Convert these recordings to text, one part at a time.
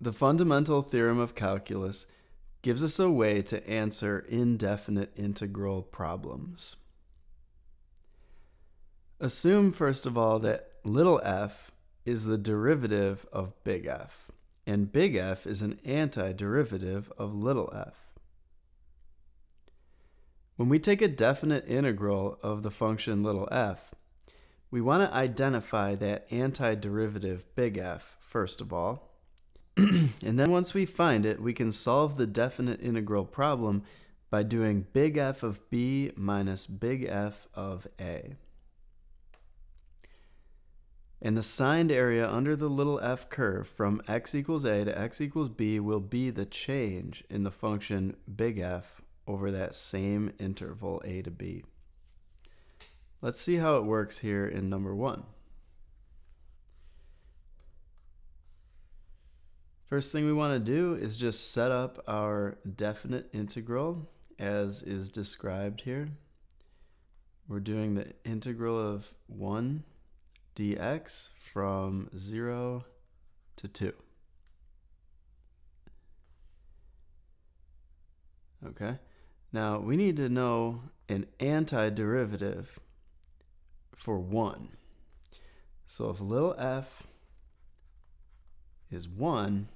The fundamental theorem of calculus gives us a way to answer indefinite integral problems. Assume, first of all, that little f is the derivative of big F, and big F is an antiderivative of little f. When we take a definite integral of the function little f, we want to identify that antiderivative big F, first of all. And then once we find it, we can solve the definite integral problem by doing big F of b minus big F of a. And the signed area under the little f curve from x equals a to x equals b will be the change in the function big F over that same interval a to b. Let's see how it works here in number 1. First thing we want to do is just set up our definite integral as is described here. We're doing the integral of 1 dx from 0 to 2. Okay, now we need to know an antiderivative for 1. So if little f is 1,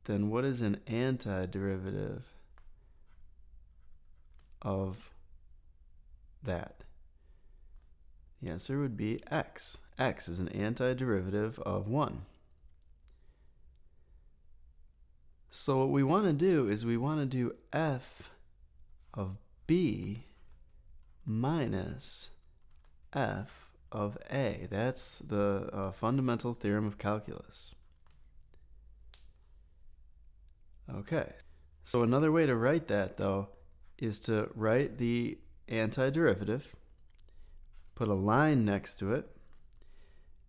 then what is an antiderivative of that? The answer would be x. X is an antiderivative of 1. So what we want to do is we want to do f of b minus f of a. That's the fundamental theorem of calculus. Okay, so another way to write that, though, is to write the antiderivative, put a line next to it,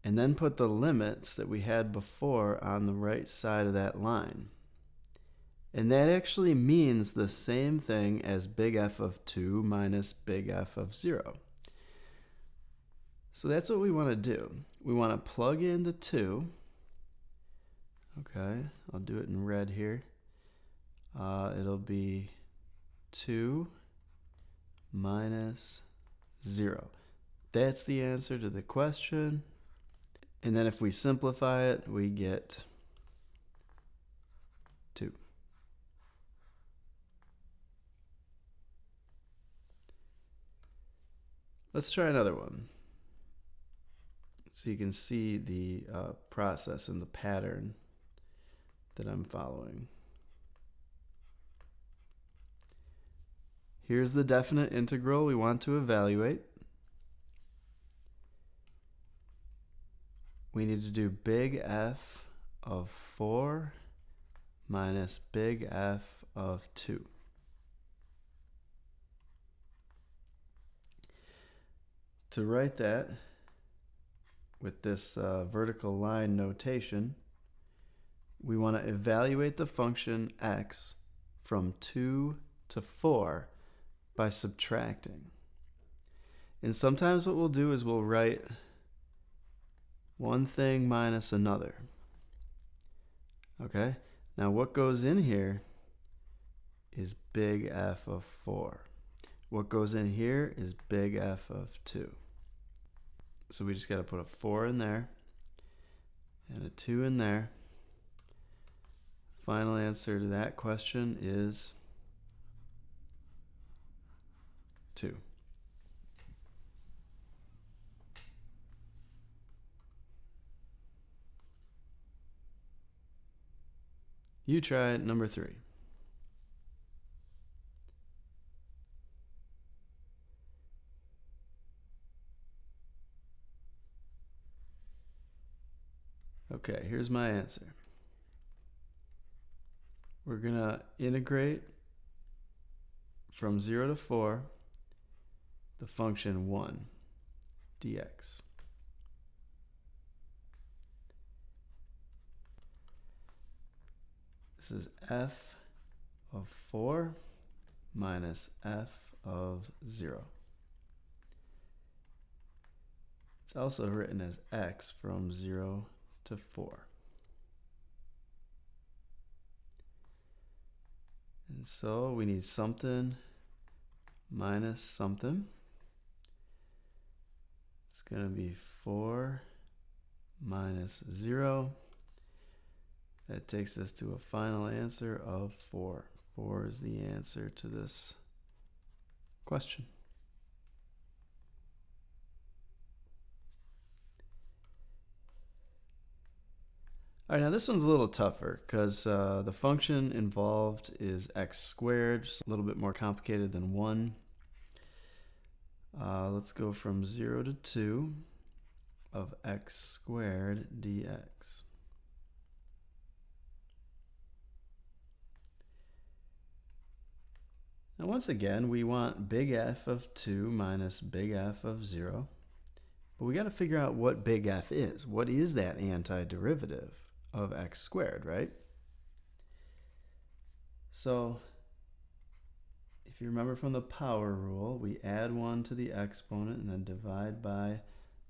and then put the limits that we had before on the right side of that line. And that actually means the same thing as big F of 2 minus big F of 0. So that's what we want to do. We want to plug in the 2. Okay, I'll do it in red here. It'll be 2 minus 0. That's the answer to the question. And then if we simplify it, we get 2. Let's try another one, so you can see the process and the pattern that I'm following. Here's the definite integral we want to evaluate. We need to do big F of 4 minus big F of 2. To write that with this vertical line notation, we want to evaluate the function x from 2 to 4 by subtracting. And sometimes what we'll do is we'll write one thing minus another. Okay, now what goes in here is big F of 4. What goes in here is big F of 2. So we just got to put a 4 in there and a 2 in there. Final answer to that question is 2. You try number 3. Okay, here's my answer. We're going to integrate from 0 to 4 the function 1 dx. This is f of 4 minus f of 0. It's also written as x from 0 to 4. And so we need something minus something. It's going to be 4 minus 0. That takes us to a final answer of 4. 4 is the answer to this question. All right, now this one's a little tougher because the function involved is x squared, just a little bit more complicated than 1. Let's go from 0 to 2 of x squared dx. Now once again, we want big F of 2 minus big F of 0. But we got to figure out what big F is. What is that antiderivative of x squared, right? So if you remember from the power rule, we add 1 to the exponent and then divide by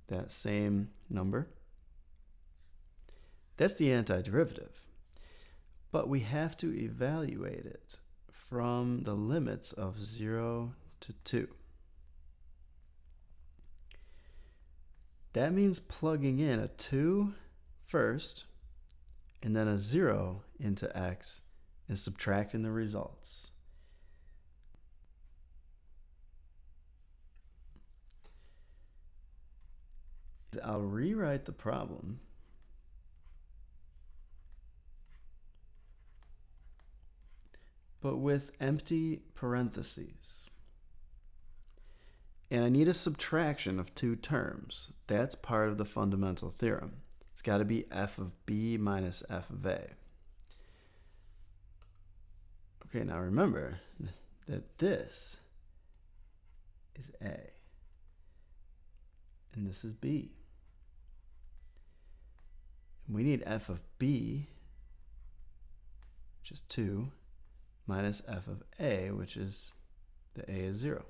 that same number. That's the antiderivative. But we have to evaluate it from the limits of 0 to 2. That means plugging in a 2 first and then a 0 into x and subtracting the results. I'll rewrite the problem but with empty parentheses. And I need a subtraction of 2 terms. That's part of the fundamental theorem. It's got to be f of b minus f of a. Okay, now remember that this is a. And this is b. And we need f of b, which is 2, minus f of a, which is the a is 0.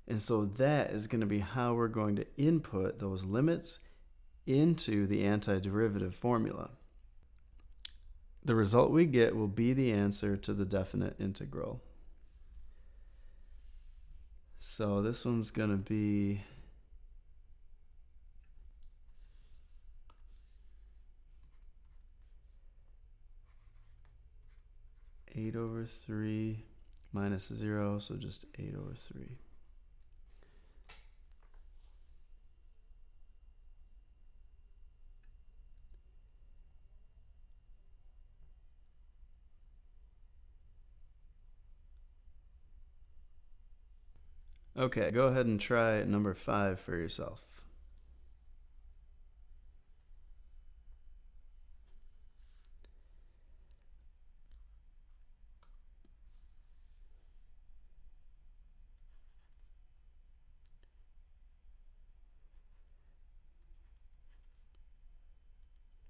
And so that is going to be how we're going to input those limits into the antiderivative formula. The result we get will be the answer to the definite integral. So this one's going to be eight over 3 minus 0, so just 8 over 3. Okay, go ahead and try number 5 for yourself.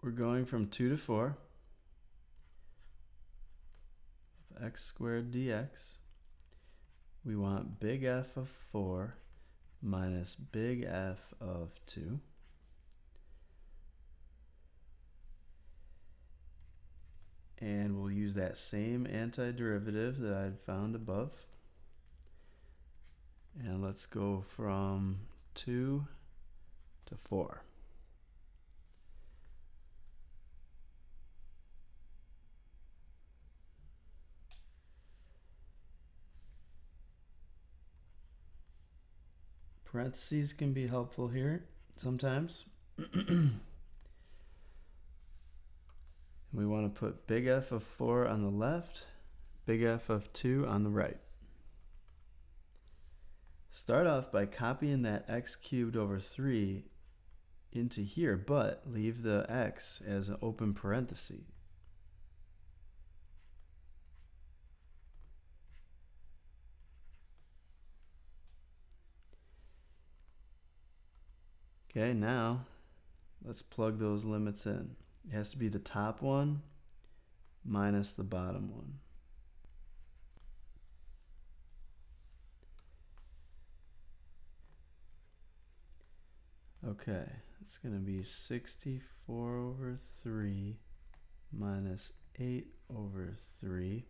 We're going from 2 to 4 of x squared dx. We want big F of 4 minus big F of 2. And we'll use that same antiderivative that I'd found above. And let's go from 2 to 4. Parentheses can be helpful here sometimes. We want to put big F of 4 on the left, big F of 2 on the right. Start off by copying that x cubed over 3 into here, but leave the x as an open parenthesis. Okay, now let's plug those limits in. It has to be the top one minus the bottom one. Okay, it's going to be 64 over 3 minus 8 over 3.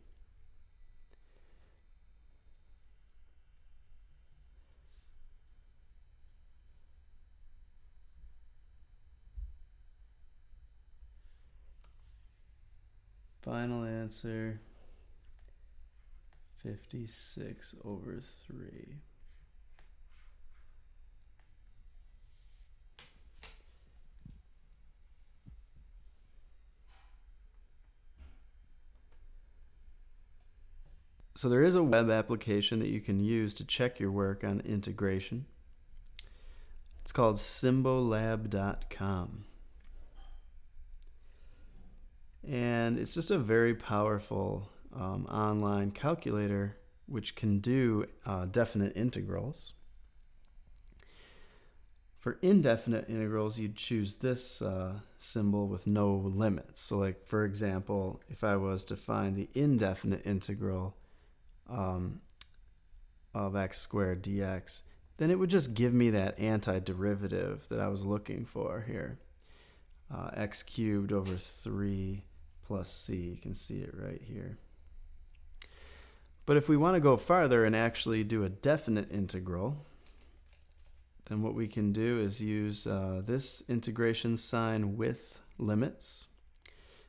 final answer 56 over 3. So there is a web application that you can use to check your work on integration. It's called symbolab.com. And it's just a very powerful online calculator which can do definite integrals. For indefinite integrals, you'd choose this symbol with no limits. So like, for example, if I was to find the indefinite integral of x squared dx, then it would just give me that antiderivative that I was looking for here. X cubed over 3 plus c. You can see it right here. But if we want to go farther and actually do a definite integral, then what we can do is use this integration sign with limits.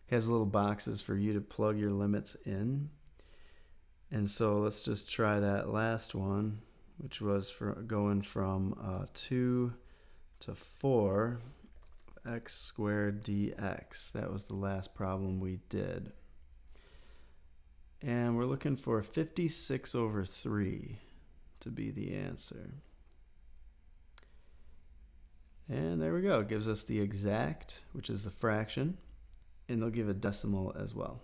It has little boxes for you to plug your limits in. And so let's just try that last one, which was going from 2 to 4 x squared dx. That was the last problem we did. And we're looking for 56 over 3 to be the answer. And there we go. It gives us the exact, which is the fraction, and they'll give a decimal as well.